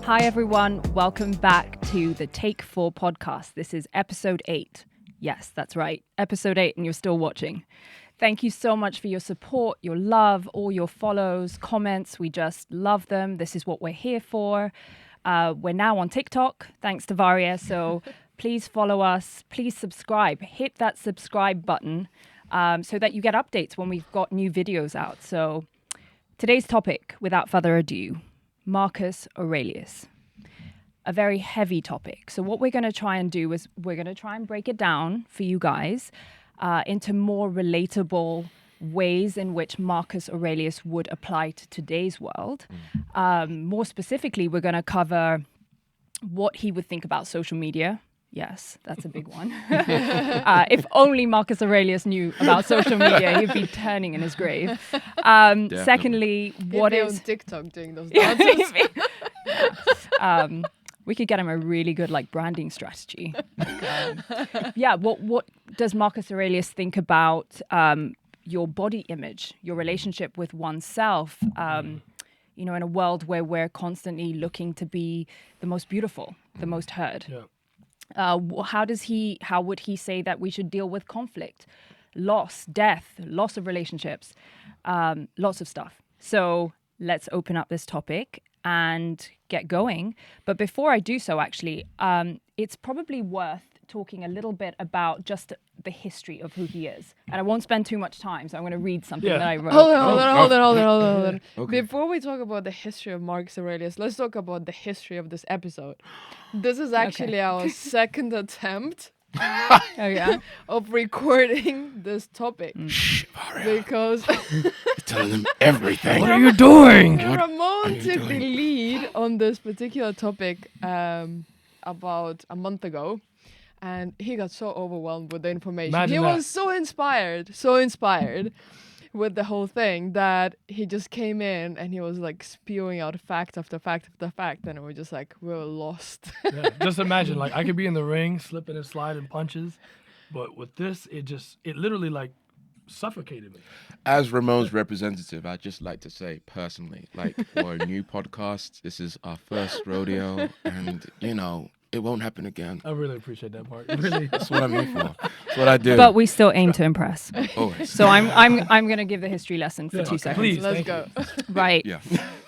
Hi everyone, welcome back to the Take 4 podcast. This is episode 8. Yes, that's right, episode 8, and you're still watching. Thank you so much for your support, your love, all your follows, comments. We just love them. This is what we're here for. We're now on TikTok, thanks to Varia. So please follow us. Please subscribe. Hit that subscribe button so that you get updates when we've got new videos out. So today's topic, without further ado, Marcus Aurelius. A very heavy topic. So what we're going to try and do is we're going to try and break it down for you guys into more relatable ways in which Marcus Aurelius would apply to today's world. More specifically, we're going to cover what he would think about social media. Yes, that's a big one. If only Marcus Aurelius knew about social media, he'd be turning in his grave. Secondly, what is on TikTok doing those dances? We could get him a really good branding strategy. What does Marcus Aurelius think about your body image, your relationship with oneself? In a world where we're constantly looking to be the most beautiful, the most heard. Yeah. How would he say that we should deal with conflict, loss, death, loss of relationships, lots of stuff. So let's open up this topic and get going. But before I do so, actually, it's probably worth talking a little bit about just the history of who he is. And I won't spend too much time, so I'm going to read something that I wrote. Hold on. Okay. Before we talk about the history of Marcus Aurelius, let's talk about the history of this episode. This is actually our second attempt of recording this topic. Shh, Mario. Because Telling them everything. What are you doing? Ramon took the lead on this particular topic about a month ago. And he got so overwhelmed with the information. Imagine he that. was so inspired with the whole thing that he just came in and he was spewing out fact after fact after fact. And we were lost. Yeah, just imagine, I could be in the ring, slipping and sliding punches, but with this, it literally suffocated me. As Ramon's representative, I'd just like to say personally, we're a new podcast. This is our first rodeo, and it won't happen again. I really appreciate that part. Really. That's what I'm here for. That's what I do. But we still aim to impress. Always. So I'm going to give the history lesson for 2 seconds. Please, Let's thank go. you. Right. Yeah.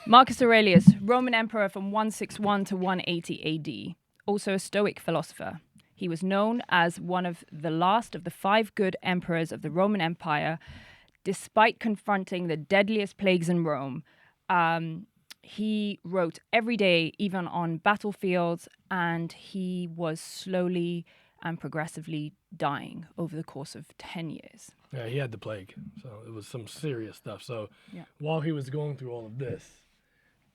Marcus Aurelius, Roman emperor from 161 to 180 AD, also a Stoic philosopher. He was known as one of the last of the 5 good emperors of the Roman Empire. Despite confronting the deadliest plagues in Rome, he wrote every day, even on battlefields, and he was slowly and progressively dying over the course of 10 years. Yeah, he had the plague, so it was some serious stuff. So while he was going through all of this,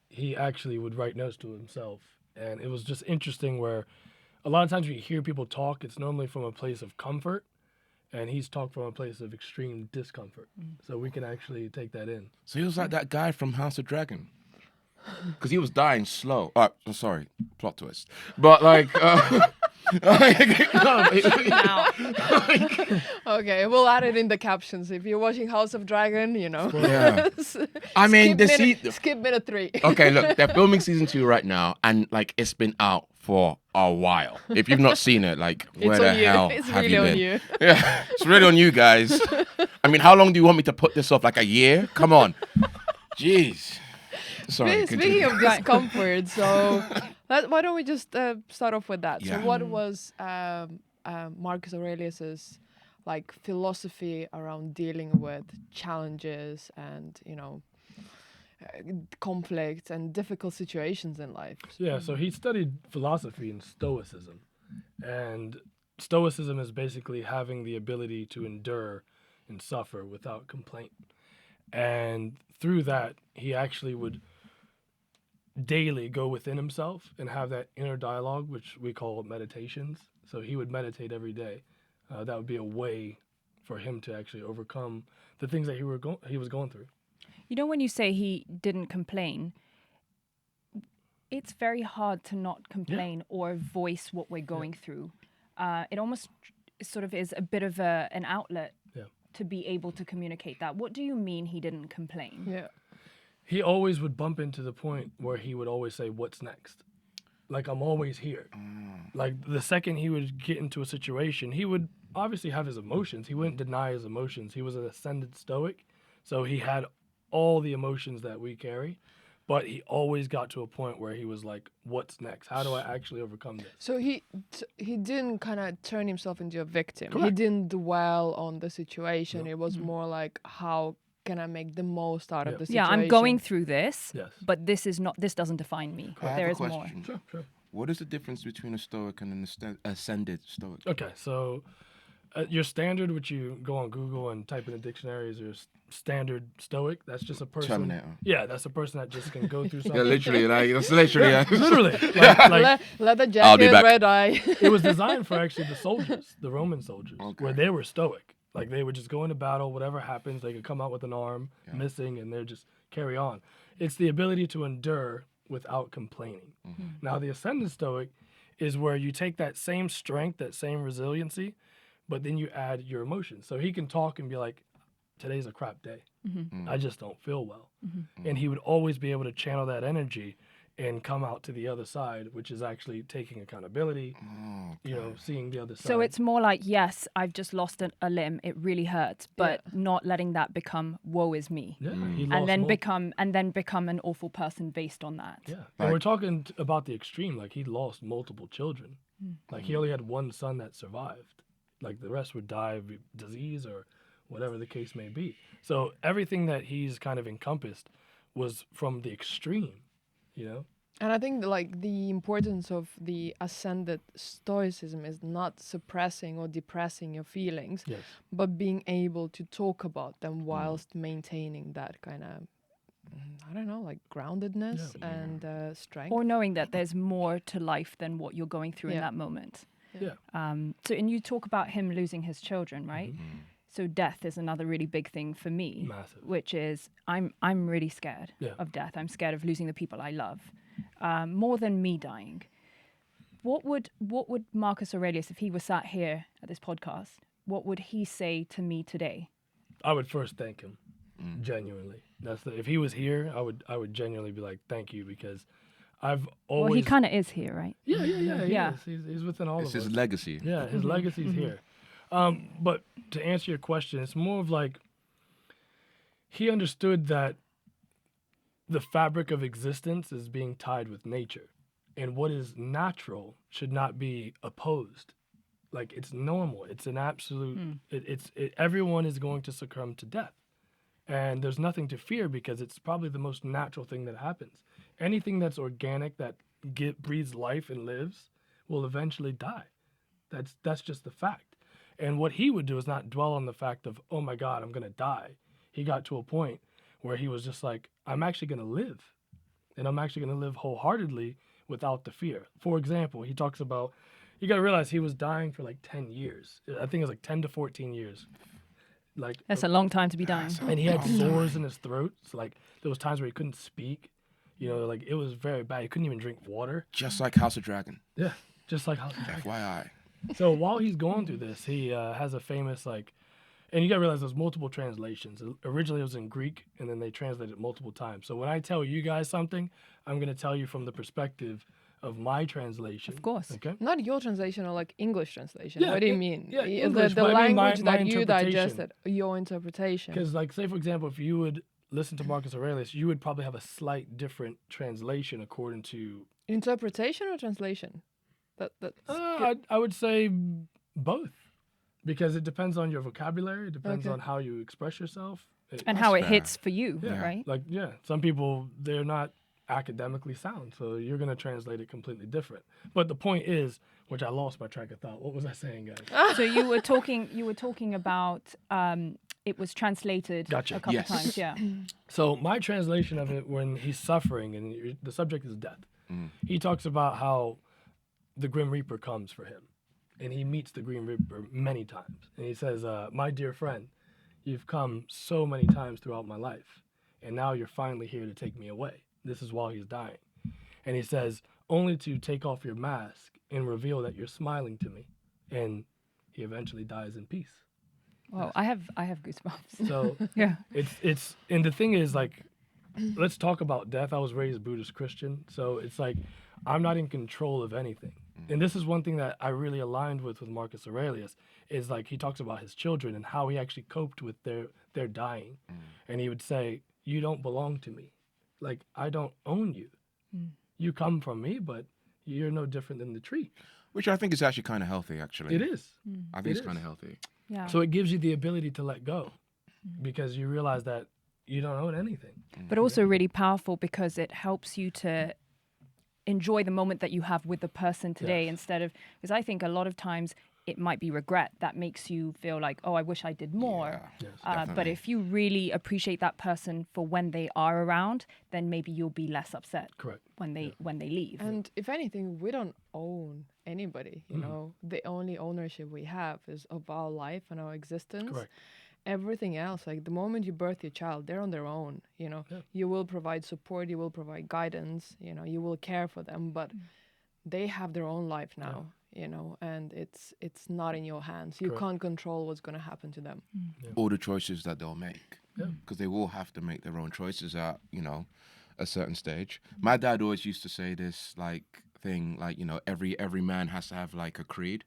he actually would write notes to himself. And it was just interesting where a lot of times when you hear people talk, it's normally from a place of comfort, and he's talked from a place of extreme discomfort. So we can actually take that in. So he was like that guy from House of Dragon. Because he was dying slow. I'm sorry, plot twist. But Okay, we'll add it in the captions. If you're watching House of Dragon, Yeah. I mean, skip minute 3. Okay, look, they're filming season 2 right now, and it's been out for a while. If you've not seen it, where the hell It's have really you on been? you. Yeah, it's really on you guys. I mean, how long do you want me to put this off? A year? Come on. Jeez. Sorry. Speaking of discomfort, so why don't we just start off with that? Yeah. So what was Marcus Aurelius's philosophy around dealing with challenges and conflict and difficult situations in life? Yeah, so he studied philosophy and Stoicism. And Stoicism is basically having the ability to endure and suffer without complaint. And through that, he actually would daily go within himself and have that inner dialogue, which we call meditations. So he would meditate every day. That would be a way for him to actually overcome the things that he was going through. When you say he didn't complain, it's very hard to not complain or voice what we're going through. It almost sort of is a bit of an outlet to be able to communicate that. What do you mean he didn't complain? Yeah. He always would bump into the point where he would always say, "What's next?" like I'm always here. Like the second he would get into a situation, he would obviously have his emotions. He wouldn't deny his emotions. He was an ascended stoic, so he had all the emotions that we carry, but he always got to a point where he was like, what's next? How do I actually overcome this? So he didn't kind of turn himself into a victim. He Correct. didn't dwell on the situation. No. It was more like, how can I make the most out of the Yeah, situation? I'm going through this, Yes. but this doesn't define me. I have There a is more. question. Sure. What is the difference between a stoic and an ascended stoic? Okay, so your standard, which you go on Google and type in the dictionary, is your standard stoic. That's just a person. Terminator. Yeah, that's a person that just can go through something. Yeah, literally, like that's literally. Literally. Like, Leather I'll be jacket, back. red eye. it was designed for actually the soldiers, the Roman soldiers, Okay. where they were stoic. Like they would just go into battle, whatever happens, they could come out with an arm missing, and they'd just carry on. It's the ability to endure without complaining. Now, the ascendant stoic is where you take that same strength, that same resiliency, but then you add your emotions. So he can talk and be like, today's a crap day. I just don't feel well. And he would always be able to channel that energy and come out to the other side, which is actually taking accountability, you know, seeing the other side. So it's more like, yes, I've just lost a limb. It really hurts, but not letting that become woe is me. Yeah, he lost And then more. become an awful person based on that. Yeah, and we're talking about the extreme. Like he lost multiple children. Like he only had one son that survived. Like the rest would die of disease or whatever the case may be. So everything that he's kind of encompassed was from the extreme, you know? And I think like the importance of the ascended stoicism is not suppressing or depressing your feelings, Yes. but being able to talk about them whilst maintaining that kind of, I don't know, like groundedness and strength. Or knowing that there's more to life than what you're going through in that moment. Yeah. So, and you talk about him losing his children, right? So death is another really big thing for me, Massive. which is I'm really scared of death. I'm scared of losing the people I love, more than me dying. What would Marcus Aurelius, if he was sat here at this podcast, what would he say to me today? I would first thank him, genuinely. If he was here, I would genuinely be like, thank you, because I've always. Well, he kind of is here, right? Yeah. He Yeah. is. He's within all It's of us. his legacy. Yeah, his legacy's here. But to answer your question, it's more of like he understood that the fabric of existence is being tied with nature, and what is natural should not be opposed. Like it's normal. It's an absolute. Everyone is going to succumb to death, and there's nothing to fear because it's probably the most natural thing that happens. Anything that's organic that breathes life and lives will eventually die. That's just the fact. And what he would do is not dwell on the fact of, oh my God, I'm going to die. He got to a point where he was just like, I'm actually going to live. And I'm actually going to live wholeheartedly without the fear. For example, he talks about, you got to realize he was dying for like 10 years. I think it was like 10 to 14 years. Like That's a long time to be dying. and he had sores in his throat. So like there was times where he couldn't speak. You know, like it was very bad. He couldn't even drink water. Just like House of Dragon. Yeah, just like House of Dragon. FYI. So while he's going through this, he has a famous like, and you gotta realize there's multiple translations. Originally it was in Greek, and then they translated it multiple times. So when I tell you guys something, I'm gonna tell you from the perspective of my translation. Of course. Okay. Not your translation or like English translation. Yeah, what do you mean? yeah, The English, but I mean language my that you interpretation. digested, your interpretation. Because like say for example, if you would listen to Marcus Aurelius, you would probably have a slight different translation according to. Interpretation or translation? I would say both, because it depends on your vocabulary. It depends on how you express yourself. And how it fair. hits for you, Yeah. right? Like, some people, they're not academically sound, so you're going to translate it completely different. But the point is, which I lost my track of thought. What was I saying, guys? So you were talking about it was translated Gotcha. a couple Yes. times, yeah. So my translation of it, when he's suffering and the subject is death, he talks about how the Grim Reaper comes for him. And he meets the Grim Reaper many times. And he says, my dear friend, you've come so many times throughout my life, and now you're finally here to take me away. This is while he's dying. And he says, only to take off your mask and reveal that you're smiling to me. And he eventually dies in peace. Well, I have goosebumps. So Yeah. it's and the thing is, like, let's talk about death. I was raised Buddhist Christian, so it's like I'm not in control of anything. And this is one thing that I really aligned with Marcus Aurelius, is like he talks about his children and how he actually coped with their dying. And he would say, you don't belong to me. Like, I don't own you. You come from me, but you're no different than the tree. Which I think is actually kind of healthy, actually. It is. I think it's kind of healthy. Yeah. So it gives you the ability to let go because you realize that you don't own anything. But also really powerful because it helps you to enjoy the moment that you have with the person today instead of, because I think a lot of times it might be regret that makes you feel like, oh, I wish I did more. Yes, But if you really appreciate that person for when they are around, then maybe you'll be less upset. Correct. When they leave. And if anything, we don't own anybody. You know, the only ownership we have is of our life and our existence. Correct. Everything else, like the moment you birth your child, they're on their own. You know, you will provide support, you will provide guidance. You know, you will care for them, but they have their own life now. You know, and it's not in your hands. You can't control what's going to happen to them. All the choices that they'll make, because they will have to make their own choices at, you know, a certain stage. My dad always used to say this thing, you know, every man has to have like a creed,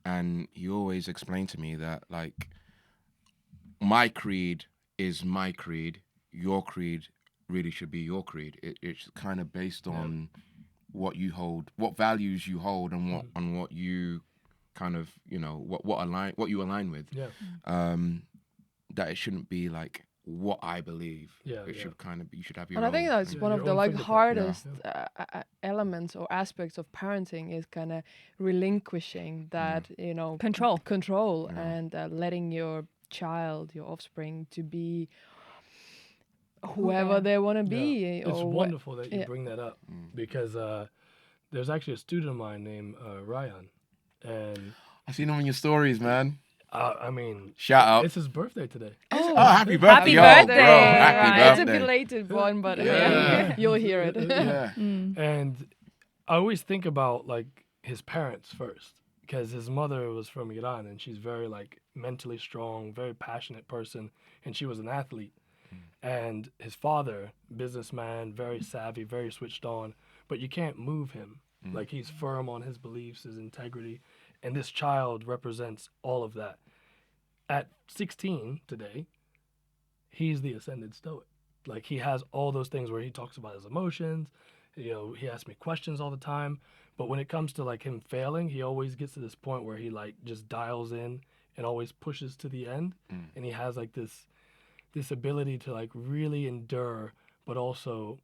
and he always explained to me that like my creed is my creed, your creed really should be your creed. It's kind of based on what you hold, what values you hold, and what you kind of, you know, what you align with. That it shouldn't be like what I believe. It should kind of be, you should have your And own. I think that's one of your the own like fingerprint. hardest elements or aspects of parenting is kind of relinquishing that, you know, control and letting your child, your offspring, to be whoever they want to be. It's wonderful that you bring that up because there's actually a student of mine named Ryan, and I've seen him in your stories, man. I mean, Shout out. It's his birthday today. Oh, happy birthday. Happy Yo, birthday. bro. Happy It's a birthday. belated one, but you'll hear it. And I always think about like his parents first, because his mother was from Iran and she's very like mentally strong, very passionate person, and she was an athlete. And his father, businessman, very savvy, very switched on, but you can't move him. Like he's firm on his beliefs, his integrity, and this child represents all of that. At 16 today, he's the ascended stoic. Like he has all those things where he talks about his emotions, you know, he asks me questions all the time, but when it comes to like him failing, he always gets to this point where he like just dials in and always pushes to the end, and he has like this ability to like really endure, but also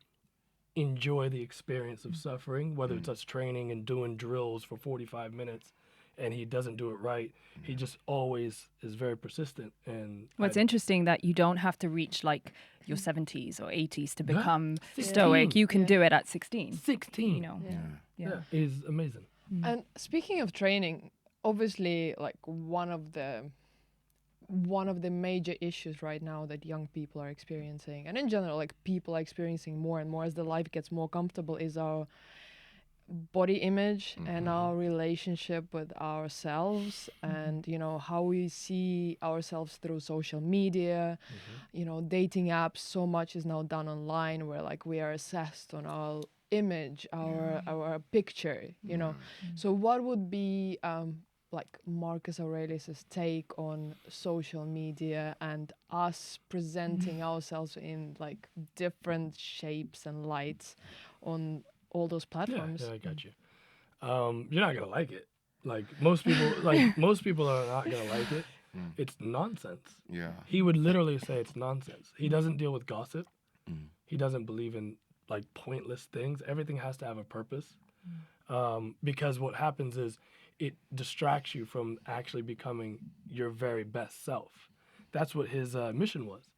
enjoy the experience of suffering, whether it's us training and doing drills for 45 minutes and he doesn't do it right. He just always is very persistent. And It's interesting that you don't have to reach like your 70s or 80s to become stoic. You can do it at 16. 16. You know. Yeah, is amazing. And speaking of training, obviously, like one of the major issues right now that young people are experiencing, and in general, like people are experiencing more and more as the life gets more comfortable, is our body image and our relationship with ourselves, and you know how we see ourselves through social media. You know, dating apps, so much is now done online where like we are assessed on our image, our picture, you know. So what would be like Marcus Aurelius's take on social media and us presenting ourselves in like different shapes and lights on all those platforms? Yeah, I got you. You're not gonna like it. Like most people are not gonna like it. It's nonsense. Yeah. He would literally say it's nonsense. He doesn't deal with gossip. He doesn't believe in like pointless things. Everything has to have a purpose. Because what happens is it distracts you from actually becoming your very best self. That's what his mission was,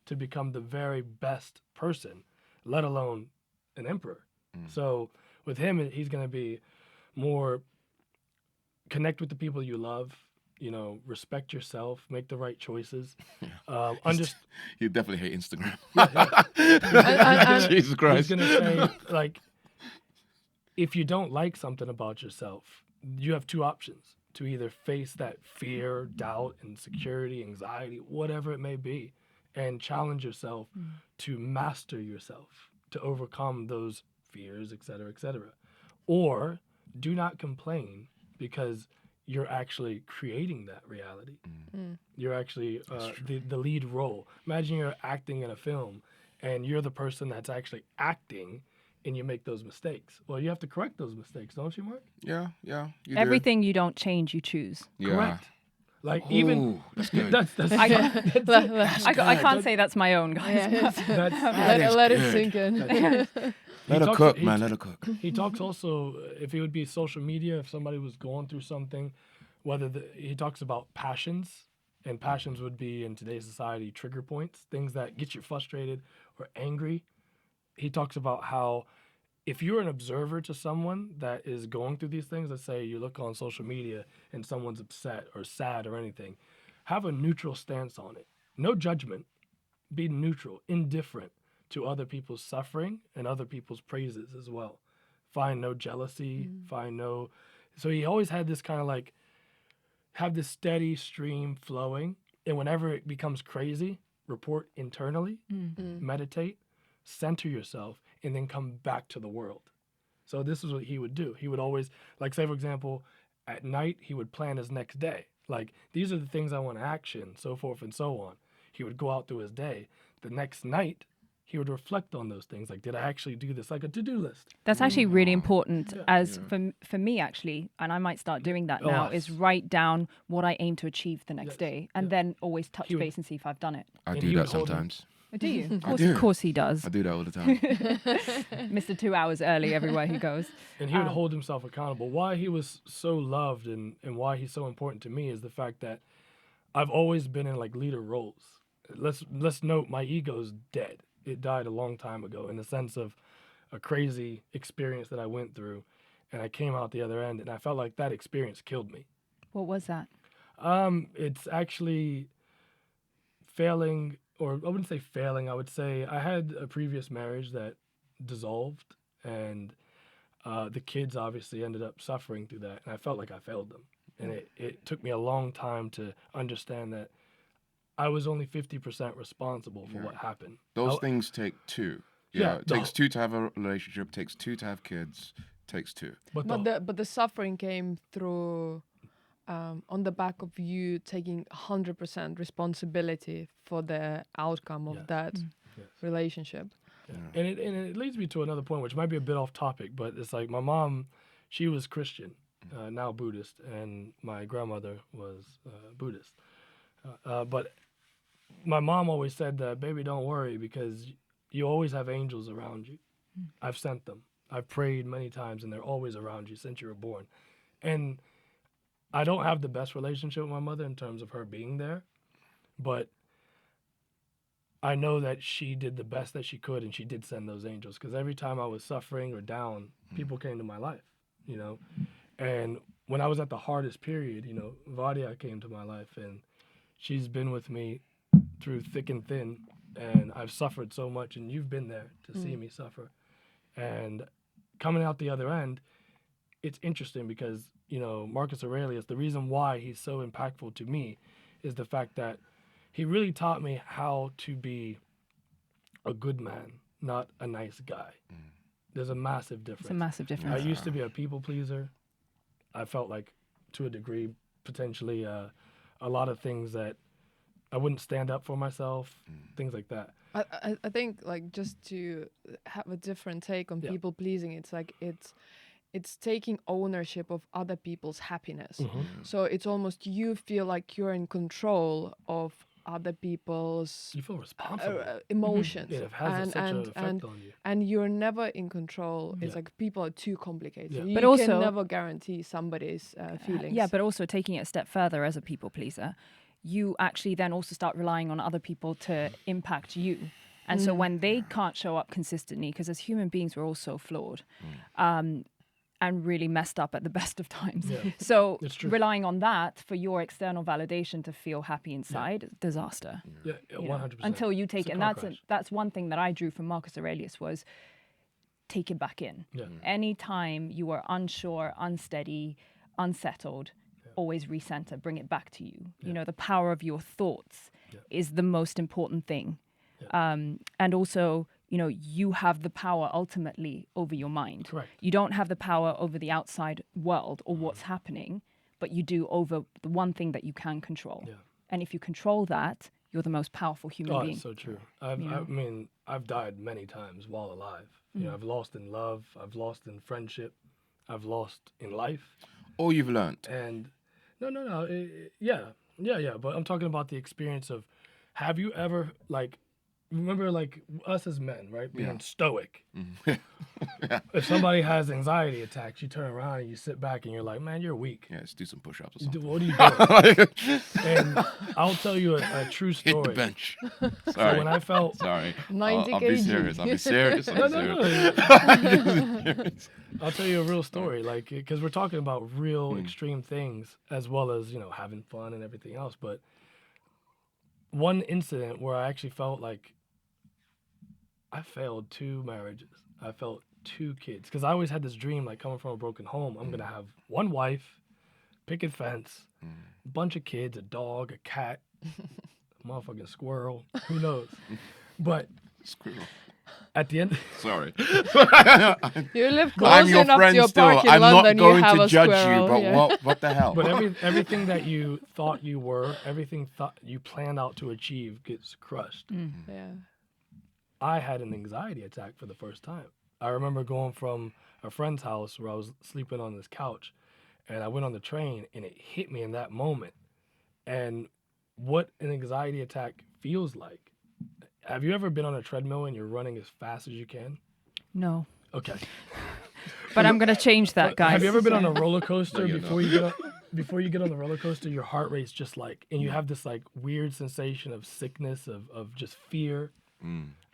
to become the very best person, let alone an emperor. So with him, he's going to be more connect with the people you love, you know, respect yourself, make the right choices. You definitely hate Instagram. And Jesus Christ. He's going to say, like, if you don't like something about yourself, you have two options: to either face that fear, doubt, insecurity, anxiety, whatever it may be, and challenge yourself to master yourself, to overcome those fears, et cetera, or do not complain because you're actually creating that reality. You're actually the lead role. Imagine you're acting in a film and you're the person that's actually acting and you make those mistakes. Well, you have to correct those mistakes, don't you, Mark? Yeah. You Everything you don't change, you choose. do. Yeah. Correct. Like even That's good. that's I can't good. say that's my own, guys. Yeah, that's let it good. sink in. Let her cook, man. Let her cook. He talks also if it would be social media, if somebody was going through something, he talks about passions, and passions would be in today's society trigger points, things that get you frustrated or angry. He talks about how if you're an observer to someone that is going through these things, let's say you look on social media and someone's upset or sad or anything, have a neutral stance on it. No judgment. Be neutral, indifferent to other people's suffering and other people's praises as well. Find no jealousy, So he always had this kind of like, have this steady stream flowing. And whenever it becomes crazy, report internally, meditate, center yourself, and then come back to the world. So this is what he would do. He would always, like say for example, at night, he would plan his next day. Like, these are the things I want to action, so forth and so on. He would go out through his day. The next night, he would reflect on those things. Like, did I actually do this? Like a to-do list. That's actually really important for me, actually, and I might start doing that now, is write down what I aim to achieve the next day and then always touch base and see if I've done it. I And do he that would hold sometimes. Do you? do. Of course he does. I do that all the time. Mr. 2 hours early everywhere he goes. And he would hold himself accountable. Why he was so loved and why he's so important to me is the fact that I've always been in like leader roles. Let's note my ego's dead. It died a long time ago in the sense of a crazy experience that I went through, and I came out the other end, and I felt like that experience killed me. What was that? It's actually failing, or I wouldn't say failing. I would say I had a previous marriage that dissolved, and the kids obviously ended up suffering through that, and I felt like I failed them. And it took me a long time to understand that I was only 50% responsible for what happened. Those things take two. It takes two to have a relationship, takes two to have kids, takes two. But the suffering came through on the back of you taking 100% responsibility for the outcome of that relationship. Yeah. And it leads me to another point, which might be a bit off topic, but it's like my mom, she was Christian, now Buddhist, and my grandmother was Buddhist. But my mom always said that, baby, don't worry, because you always have angels around you. I've sent them. I've prayed many times, and they're always around you since you were born. And I don't have the best relationship with my mother in terms of her being there, but I know that she did the best that she could, and she did send those angels, because every time I was suffering or down, people came to my life, you know. And when I was at the hardest period, you know, Vadia came to my life, and she's been with me through thick and thin, and I've suffered so much, and you've been there to see me suffer. And coming out the other end, it's interesting because, you know, Marcus Aurelius, the reason why he's so impactful to me is the fact that he really taught me how to be a good man, not a nice guy. There's a massive difference. It's a massive difference. I used to be a people pleaser. I felt like, to a degree, potentially a lot of things that I wouldn't stand up for myself, things like that. I think, like, just to have a different take on people pleasing, it's like it's taking ownership of other people's happiness. So it's almost you feel like you're in control of other people's You feel responsible. emotions. It has such an effect on you. And you're never in control. It's like people are too complicated. Yeah. You But also- can never guarantee somebody's feelings. Yeah, but also taking it a step further as a people pleaser, you actually then also start relying on other people to impact you. And so when they can't show up consistently, because as human beings, we're all so flawed and really messed up at the best of times. Yeah. So It's true. relying on that for your external validation to feel happy inside, disaster. Yeah, you know, 100%. Until you take It's it. a And car crash. that's one thing that I drew from Marcus Aurelius was take it back in. Yeah. Anytime you are unsure, unsteady, unsettled, always recenter, bring it back to you. You know, the power of your thoughts is the most important thing. And also you have the power ultimately over your mind. Correct. You don't have the power over the outside world or what's happening, but you do over the one thing that you can control. Yeah. And if you control that, you're the most powerful human being. It's so true. I've died many times while alive. I've lost in love. I've lost in friendship. I've lost in life. All you've learned. And no. Yeah. But I'm talking about the experience of, have you ever, like, remember, like, us as men, right? Being stoic. Yeah. If somebody has anxiety attacks, you turn around and you sit back and you're like, man, you're weak. Yeah, let's do some push-ups or something. What are you doing? And I'll tell you a true story. Hit the bench. So Sorry. when I felt... Sorry. 90 I'll kg. be serious. I'll be serious. No. I'll tell you a real story, like, because we're talking about real extreme things as well as, having fun and everything else. But one incident where I actually felt like I failed 2 marriages. I felt 2 kids. Because I always had this dream, like, coming from a broken home, I'm going to have 1 wife, picket fence, a bunch of kids, a dog, a cat, a motherfucking squirrel, who knows. But Squirrel. at the end... Sorry. You live I'm close your enough to friend your still. park in I'm London, not going you have to a judge squirrel. you, but yeah. what the hell? But everything that you thought you were, everything you planned out to achieve gets crushed. Yeah. I had an anxiety attack for the first time. I remember going from a friend's house where I was sleeping on this couch, and I went on the train, and it hit me in that moment. And what an anxiety attack feels like. Have you ever been on a treadmill and you're running as fast as you can? No. Okay. But I'm going to change that, guys. Have you ever been on a roller coaster? No, Before you get on the roller coaster, your heart rate's just like, and you have this like weird sensation of sickness, of just fear.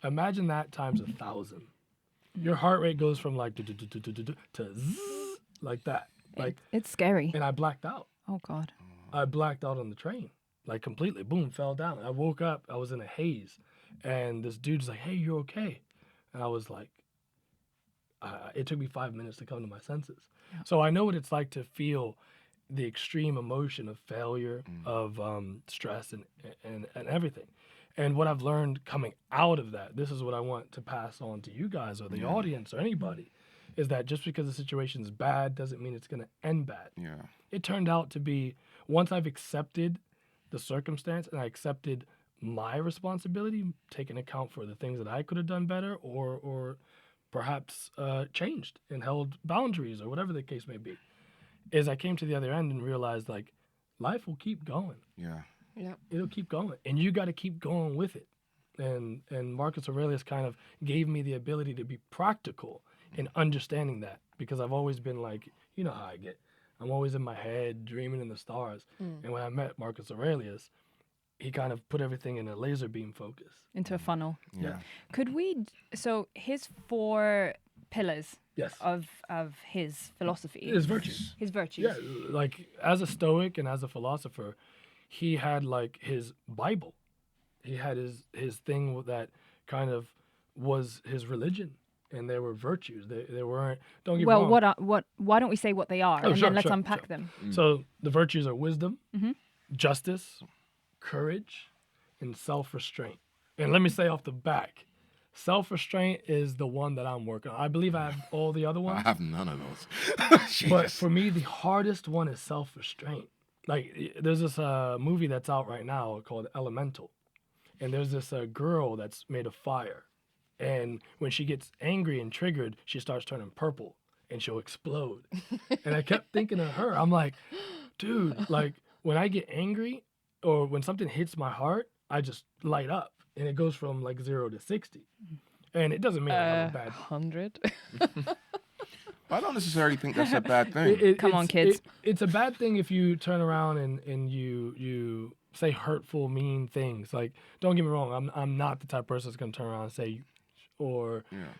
Imagine that times 1,000. Your heart rate goes from like to zzz, like that. Like, it's scary. and I blacked out. Oh, God. I blacked out on the train, like completely. Boom, fell down. I woke up. I was in a haze, and this dude's like, "Hey, you okay?" And I was like, it took me 5 minutes to come to my senses. Yeah. So I know what it's like to feel the extreme emotion of failure, of stress, and everything. And what I've learned coming out of that, this is what I want to pass on to you guys or the audience or anybody, is that just because the situation is bad doesn't mean it's going to end bad. Yeah. It turned out to be, once I've accepted the circumstance and I accepted my responsibility, taking account for the things that I could have done better or perhaps changed and held boundaries or whatever the case may be, is I came to the other end and realized, like, life will keep going. Yeah. Yeah. It'll keep going, and you got to keep going with it. And Marcus Aurelius kind of gave me the ability to be practical in understanding that, because I've always been like, you know how I get. I'm always in my head, dreaming in the stars. And when I met Marcus Aurelius, he kind of put everything in a laser beam focus. Into a funnel. Yeah. Could we, so his 4 pillars Yes. of his philosophy. His virtues. His virtues. Yeah, like as a Stoic and as a philosopher, he had like his Bible. He had his thing that kind of was his religion, and there were virtues. They weren't. Don't get me wrong. Well, why don't we say what they are, and then let's unpack them. So the virtues are wisdom, justice, courage, and self-restraint. And let me say off the back, self-restraint is the one that I'm working on. I believe I have all the other ones. I have none of those. But for me, the hardest one is self-restraint. Like, there's this movie that's out right now called Elemental. And there's this girl that's made of fire. And when she gets angry and triggered, she starts turning purple and she'll explode. And I kept thinking of her. I'm like, dude, like, when I get angry or when something hits my heart, I just light up. And it goes from like 0 to 60. And it doesn't mean I'm a bad 100. I don't necessarily think that's a bad thing. Come on, kids. It's a bad thing if you turn around and you say hurtful, mean things. Like, don't get me wrong, I'm not the type of person that's gonna turn around and say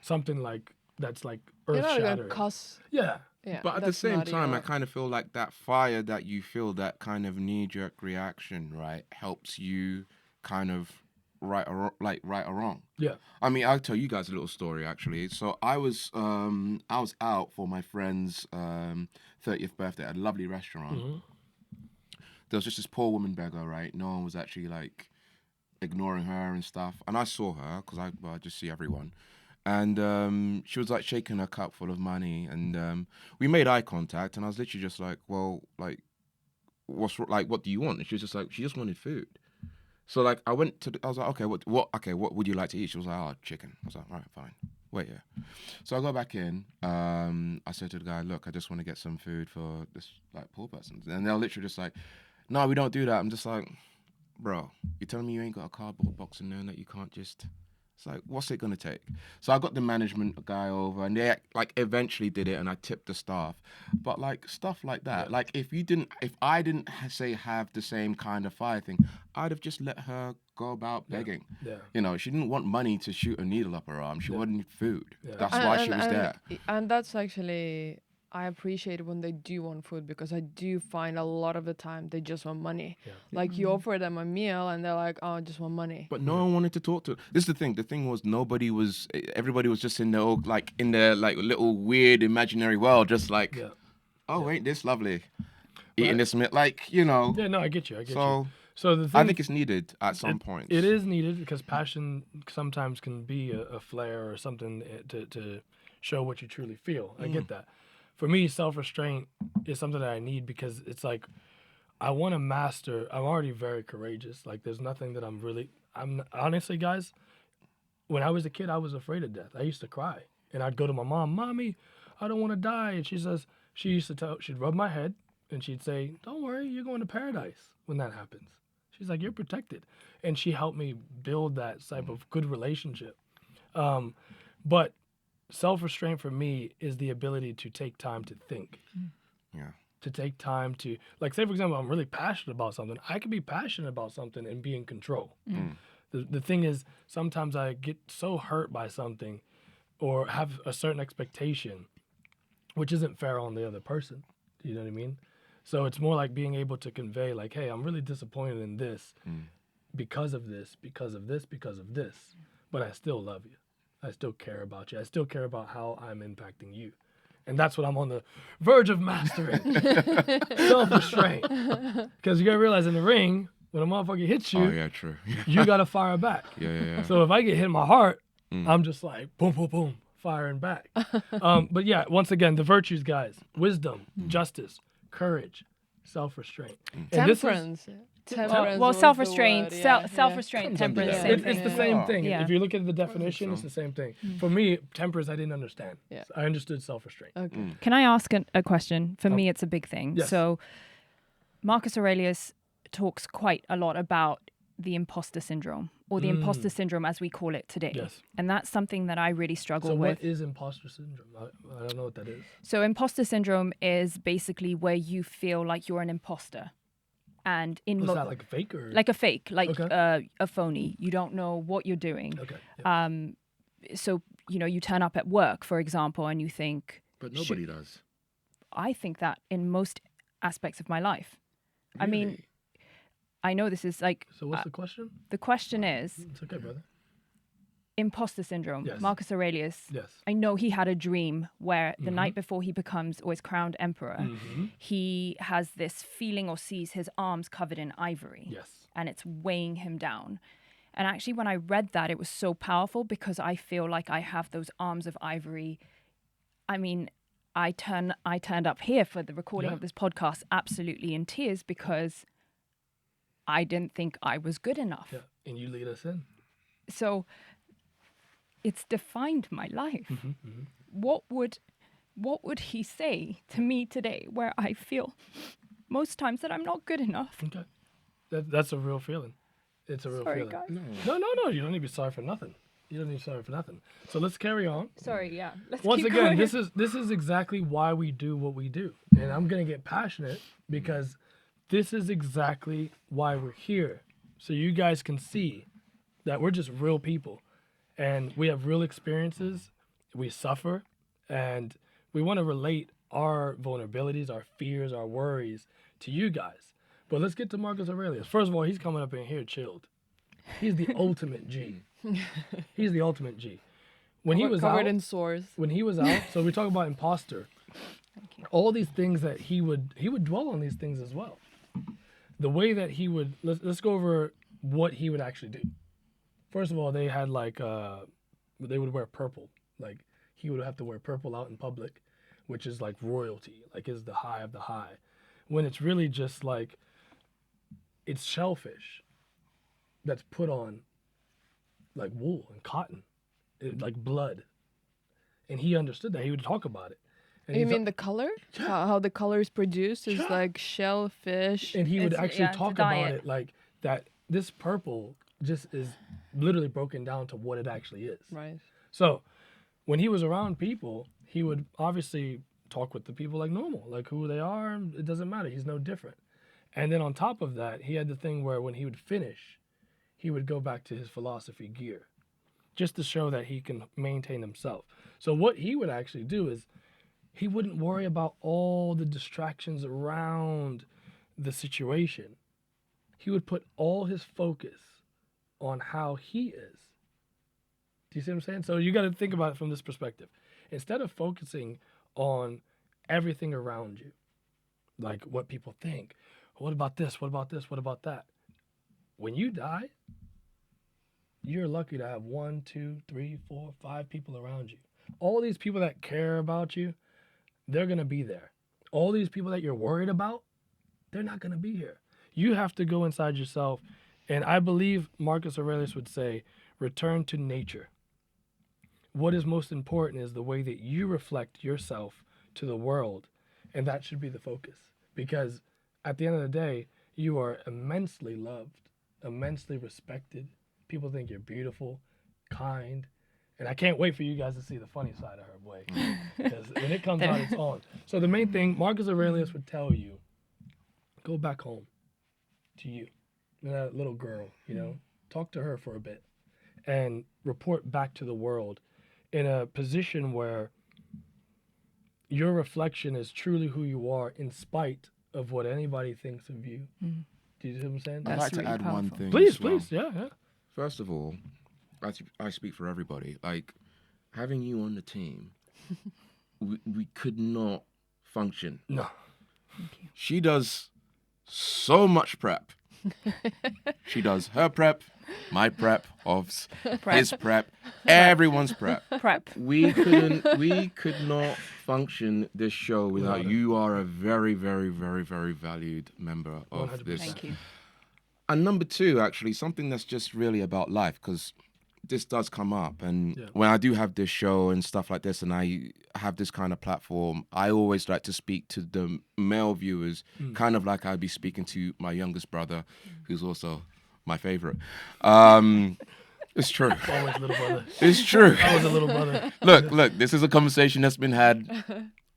something like that's like earth shattering. You're not gonna cuss. Yeah. Yeah, But at the same time, I kind of feel like that fire that you feel, that kind of knee-jerk reaction, right, helps you kind of right or wrong. Yeah. I mean, I'll tell you guys a little story actually. So I was out for my friend's 30th birthday at a lovely restaurant. There was just this poor woman beggar, right? No one was actually like ignoring her and stuff. And I saw her because I just see everyone. And she was like shaking her cup full of money, and we made eye contact, and I was literally just like, well, like, what do you want? And she was just like, she just wanted food. So like I went to, I was like, okay, what would you like to eat? She was like, oh, chicken. I was like, all right, fine. Wait here. So I go back in. I said to the guy, look, I just want to get some food for this like poor person. And they're literally just like, no, we don't do that. I'm just like, bro, you're telling me you ain't got a cardboard box in there and that you can't just. It's like, what's it gonna take? So I got the management guy over, and they like eventually did it, and I tipped the staff. But like stuff like that, like if I didn't have the same kind of fire thing, I'd have just let her go about begging. Yeah. You know, she didn't want money to shoot a needle up her arm. She wanted food. Yeah. That's why she was there. And that's actually, I appreciate when they do want food, because I do find a lot of the time they just want money. Yeah. Like you offer them a meal and they're like, oh, I just want money. But no one wanted to talk to. This is the thing. The thing was, everybody was just in their little weird imaginary world, just like, oh, ain't this lovely? Eating this meal, like, you know. Yeah, no, I get you. So the thing, I think it's needed at some point. It is needed because passion sometimes can be a flare or something to show what you truly feel. I get that. For me, self-restraint is something that I need because it's like I want to master. I'm already very courageous. Like there's nothing that I'm honestly, guys, when I was a kid, I was afraid of death. I used to cry. And I'd go to my mom, Mommy, I don't want to die. And she'd rub my head and she'd say, don't worry, you're going to paradise when that happens. She's like, you're protected. And she helped me build that type of good relationship. But self-restraint for me is the ability to take time to think. Yeah. To take time to, like, say, for example, I'm really passionate about something. I can be passionate about something and be in control. The thing is, sometimes I get so hurt by something or have a certain expectation, which isn't fair on the other person. You know what I mean? So it's more like being able to convey, like, hey, I'm really disappointed in this because of this, because of this, because of this. But I still love you. I still care about you. I still care about how I'm impacting you. And that's what I'm on the verge of mastering. Self-restraint. Because you got to realize in the ring, when a motherfucker hits you, oh, yeah, true. you got to fire back. Yeah. So if I get hit in my heart, I'm just like, boom, boom, boom, firing back. But yeah, once again, the virtues, guys: wisdom, justice, courage, self-restraint. Temperance. Well, self-restraint, self-restraint, temperance. It's the same thing. Yeah. If you look at the definition, it's the same thing. For me, temperance, I didn't understand. Yeah. I understood self-restraint. Okay. Can I ask a question? For me, it's a big thing. Yes. So Marcus Aurelius talks quite a lot about the imposter syndrome, or the imposter syndrome as we call it today. Yes. And that's something that I really struggle with. What is imposter syndrome? I don't know what that is. So imposter syndrome is basically where you feel like you're an imposter. And in Is that like a fake or? like a fake, like Okay. a phony. You don't know what you're doing. Okay. Yeah. So, you turn up at work, for example, and you think, But nobody does. I think that in most aspects of my life. I mean, Really? I know this is like, So what's the question? the question is, It's okay, brother. imposter syndrome. Yes. Marcus Aurelius, Yes. I know he had a dream where the night before he becomes or is crowned emperor, he has this feeling or sees his arms covered in ivory. Yes. And it's weighing him down. And actually, when I read that, it was so powerful because I feel like I have those arms of ivory. I mean, I turned up here for the recording of this podcast absolutely in tears because I didn't think I was good enough. Yeah. And you lead us in. So it's defined my life. What would he say to me today where I feel most times that I'm not good enough? Okay. That's a real feeling. It's a real Sorry, feeling. guys. No. You don't need to be sorry for nothing. You don't need to be sorry for nothing. So let's carry on. Sorry, yeah. Let's Once keep again, going. this is exactly why we do what we do. And I'm going to get passionate because this is exactly why we're here. So you guys can see that we're just real people and we have real experiences. We suffer and we want to relate our vulnerabilities, our fears, our worries to you guys. But let's get to Marcus Aurelius. First of all, he's coming up in here chilled. He's the ultimate G. He's the ultimate G. When he was covered out, in sores. when he was out, so we talk about imposter. All these things that he would dwell on these things as well. The way that he would let's go over what he would actually do. First of all, they had like they would wear purple. Like he would have to wear purple out in public, which is like royalty, like is the high of the high. When it's really just like it's shellfish that's put on like wool and cotton, like blood. And he understood that. He would talk about it. And You mean the color? Yeah. How the color is produced is Yeah. like shellfish. And he would It's- actually yeah, it's a talk about diet. it like that this purple just is literally broken down to what it actually is. Right. So when he was around people, he would obviously talk with the people like normal, like who they are. It doesn't matter. He's no different. And then on top of that, he had the thing where when he would finish, he would go back to his philosophy gear just to show that he can maintain himself. So what he would actually do is he wouldn't worry about all the distractions around the situation. He would put all his focus on how he is. Do you see what I'm saying? So you got to think about it from this perspective. Instead of focusing on everything around you, like what people think, what about this, what about this, what about that? When you die, you're lucky to have 1, 2, 3, 4, 5 people around you. All these people that care about you, they're going to be there. All these people that you're worried about, they're not going to be here. You have to go inside yourself. And I believe Marcus Aurelius would say, return to nature. What is most important is the way that you reflect yourself to the world. And that should be the focus. Because at the end of the day, you are immensely loved, immensely respected. People think you're beautiful, kind. And I can't wait for you guys to see the funny side of her, boy. Because when it comes out, it's on. So the main thing, Marcus Aurelius would tell you, go back home to you, that little girl, talk to her for a bit and report back to the world in a position where your reflection is truly who you are in spite of what anybody thinks of you. Mm. Do you see what I'm saying? I'd That's like to really add one powerful. thing. Please, as well. please, yeah. First of all, I speak for everybody. Like, having you on the team, we could not function. No. She does so much prep. She does her prep, my prep, Ov's, his prep, everyone's prep. Prep. We could not function this show without Without it. you. Are a very, very, very, very valued member of 100%. this. Thank you. And number two, actually, something that's just really about life, because this does come up. And Yeah. when I do have this show and stuff like this, and I have this kind of platform, I always like to speak to the male viewers, kind of like I'd be speaking to my youngest brother, who's also my favorite. It's true. Always little brother. It's true. I was a little brother. Look, this is a conversation that's been had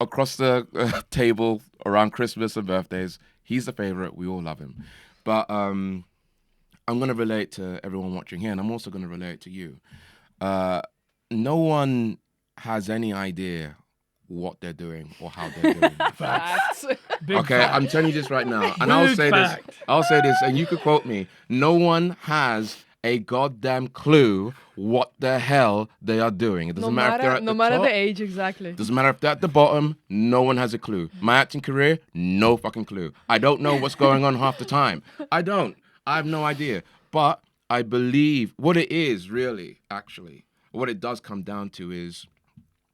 across the table around Christmas and birthdays. He's the favorite. We all love him. But I'm going to relate to everyone watching here, and I'm also going to relate to you. No one has any idea what they're doing or how they're doing. Facts. Big Okay, fact. I'm telling you this right now, and Big fact. I'll say this, and you could quote me. No one has a goddamn clue what the hell they are doing. It doesn't matter if they're at no the matter top. the age, exactly. Doesn't matter if they're at the bottom, no one has a clue. My acting career, no fucking clue. I don't know what's going on half the time. I have no idea. But I believe what it is really, actually, what it does come down to is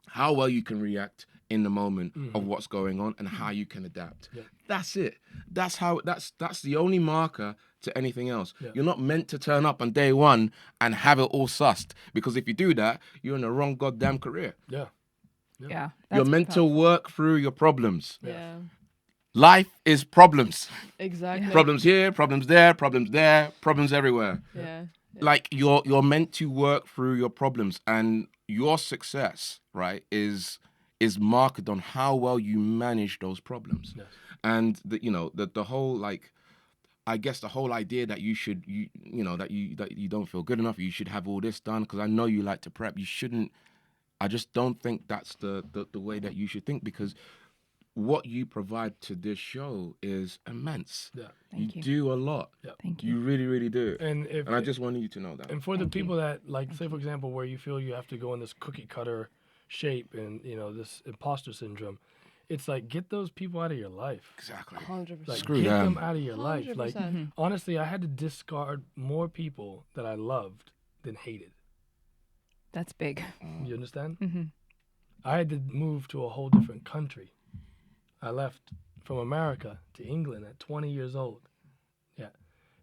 how well you can react in the moment of what's going on and how you can adapt. Yeah. That's it. That's the only marker to anything else. Yeah. You're not meant to turn up on day one and have it all sussed, because if you do that, you're in the wrong goddamn career. Yeah. Yeah. You're that's meant to powerful. work through your problems. Yeah, Life is problems. exactly. Problems here, problems there, problems everywhere. Yeah. Like you're meant to work through your problems, and your success, right, is marked on how well you manage those problems. Yes. And the whole, like, I guess the whole idea that you don't feel good enough, you should have all this done, because I know you like to prep. You shouldn't. I just don't think that's the way that you should think, because what you provide to this show is immense. Yeah. Thank you. Do a lot. Thank You you. really, really do. And And I just wanted you to know that. And for the Thank you. people that, like, say, for example, where you feel you have to go in this cookie cutter shape and, this imposter syndrome, it's like, get those people out of your life. Exactly. 100%. Like, Screw get them. them out of your life. Like, 100%. honestly, I had to discard more people that I loved than hated. That's big. You understand? Mm-hmm. I had to move to a whole different country. I left from America to England at 20 years old. Yeah.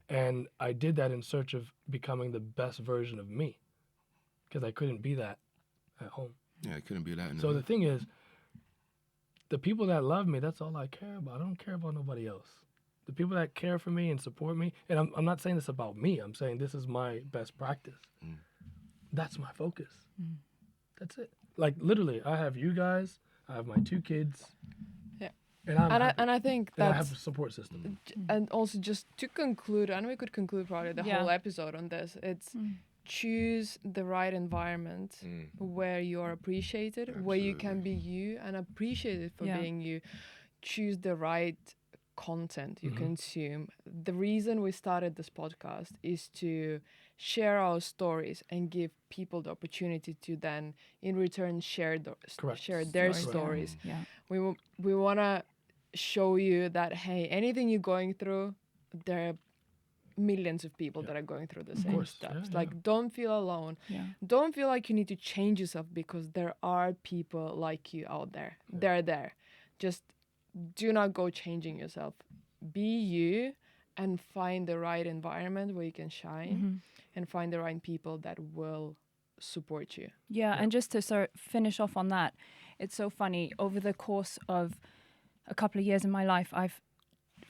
And I did that in search of becoming the best version of me, because I couldn't be that at home. Yeah, it couldn't be that. So the thing is, the people that love me, that's all I care about. I don't care about nobody else. The people that care for me and support me, and I'm not saying this about me. I'm saying this is my best practice. That's my focus. That's it. Like, literally, I have you guys. I have my 2 kids. Yeah. And I'm And I think and I that's have a support system. and also just to conclude, and we could conclude probably the whole episode on this. It's choose the right environment where you are appreciated, where you can be you and appreciated for being you. Choose the right content you consume. The reason we started this podcast is to share our stories and give people the opportunity to then in return share their stories. Yeah. We want to show you that, hey, anything you're going through, there are millions of people that are going through the same stuff. Like, don't feel alone. Don't feel like you need to change yourself, because there are people like you out there. They're there. Just do not go changing yourself. Be you and find the right environment where you can shine and find the right people that will support you. Yeah, and just to sort of finish off on that, it's so funny. Over the course of a couple of years in my life, I've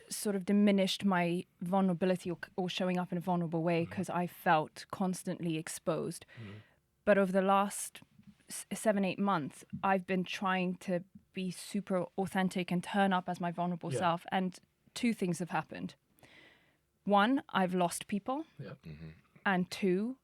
sort of diminished my vulnerability or showing up in a vulnerable way because I felt constantly exposed. But over the last 7-8 months, I've been trying to be super authentic and turn up as my vulnerable self. And 2 things have happened. 1, I've lost people. And 2,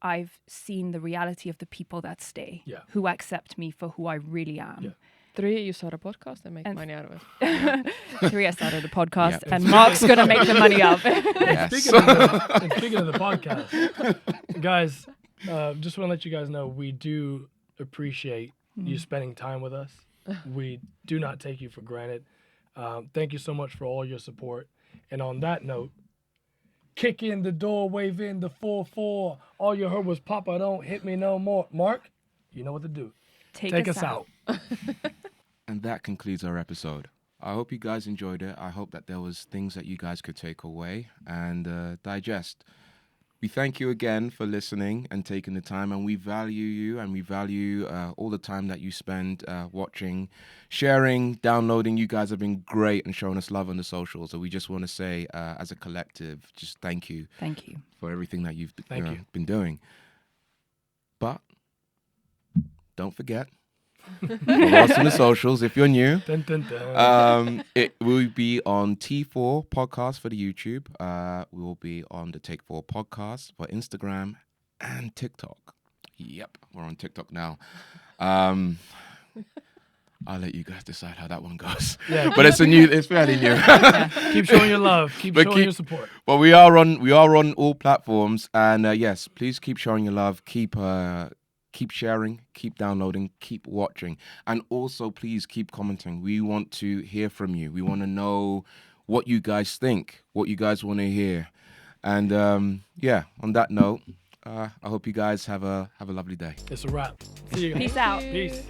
I've seen the reality of the people that stay, who accept me for who I really am. 3, you start a podcast and make money out of it. 3, I started a podcast, and Mark's going to make the money out of it. Speaking of the podcast, guys, just want to let you guys know, we do appreciate you spending time with us. We do not take you for granted. Thank you so much for all your support. And on that note, kick in the door, wave in the 4-4. All you heard was, Papa, don't hit me no more. Mark, you know what to do. Take us out. And that concludes our episode. I hope you guys enjoyed it. I hope that there was things that you guys could take away and digest. We thank you again for listening and taking the time, and we value you, and we value all the time that you spend watching, sharing, downloading. You guys have been great and showing us love on the socials. So we just want to say, as a collective, just thank you. Thank you for everything that you've been doing. But don't forget, follow us on the socials if you're new. Dun, dun, dun. It will be on T4 Podcast for the YouTube. We will be on the Take 4 Podcast for Instagram and TikTok. Yep, we're on TikTok now. I'll let you guys decide how that one goes. Yeah, but it's fairly new. Keep showing your love. Keep showing your support. But we are on all platforms, and yes, please keep showing your love. Keep sharing, keep downloading, keep watching. And also, please keep commenting. We want to hear from you. We want to know what you guys think, what you guys want to hear. And on that note, I hope you guys have a lovely day. It's a wrap. See you guys. Peace out. Peace.